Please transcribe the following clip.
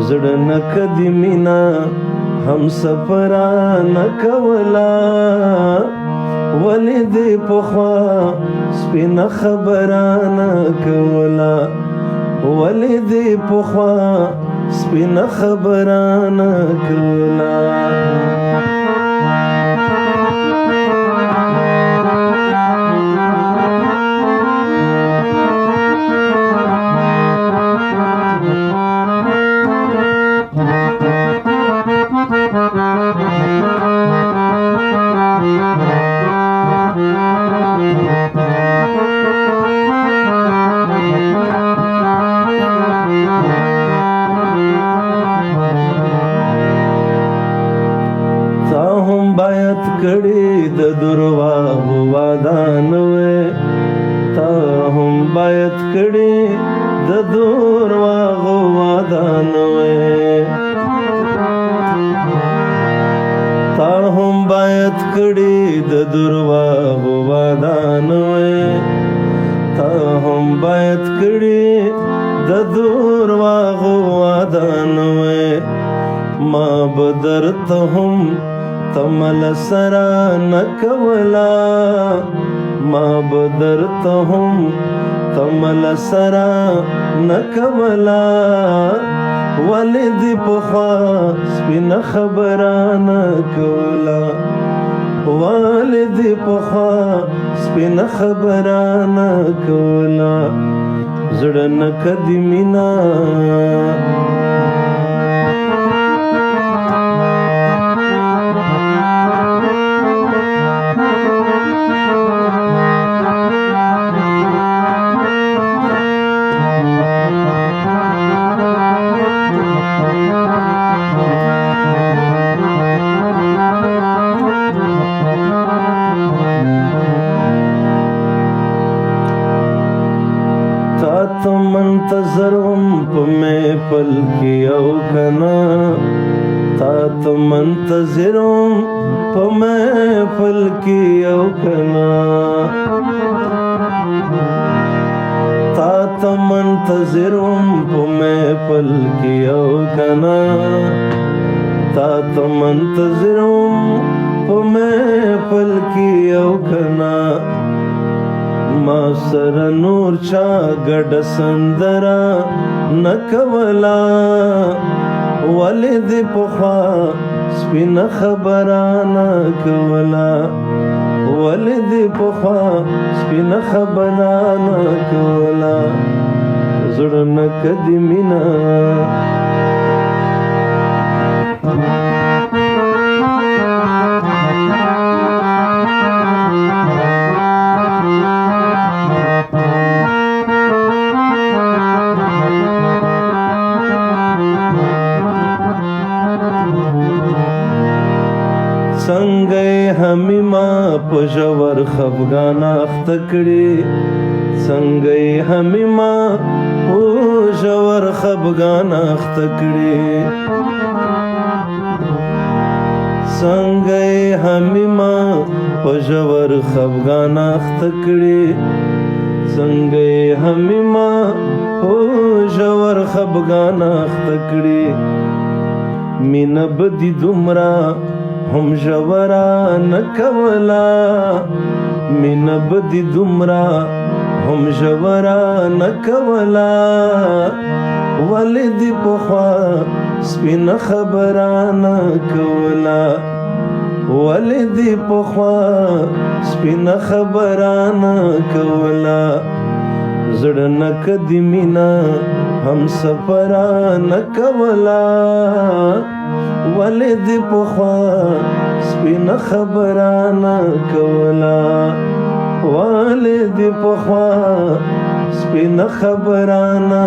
زړه نه کدي مینا هم سفرانه کولا ولې دې پخوا سپینه خبرانه کولا ولې دې پخوا سپینه خبرانه کولا باید کړي د درواغو وعده نه وې تا هم باید کړي د درواغو وعده نه وې تا هم باید کړي د درواغو وعده نه وې تا هم باید کړي د درواغو وعده نه وې ما به درته هم تمل سرا نکولا ما بدرته هم تمل سرا نکولا ولید پخوا سپین خبرانه کولا ولید پخوا سپین خبرانه کولا زړه نه کدي مینا تو منتظرم په محفل کې او کنا تا تو منتظرم په محفل کې او کنا تا تو منتظرم په محفل کې او کنا تا تو منتظرم په محفل کې او کنا ما سره نور چا ګډ سندرا نکولا ولې دې پخوا سپینه خبرانه کولا ولې دې پخوا سپینه خبرانه کولا زړه نه کدي مینا څنګه همې ما په ژور خفګان اخته کړي څنګه همې ما په ژور خفګان اخته کړي څنګه همې ما په ژور خفګان اخته کړي څنګه همې ما په ژور خفګان اخته کړي مینه بدي دومره هم ژورا نکولا مینه بدي دومره هم ژورا نکولا ولې دې پخوا سپینه خبرانه کولا ولې دې پخوا سپینه خبرانه کولا زړه نه کدي مینا هم سفرانه کولا ولې دې پخوا سپینه خبرانه کولا ولې دې پخوا سپینه خبرانه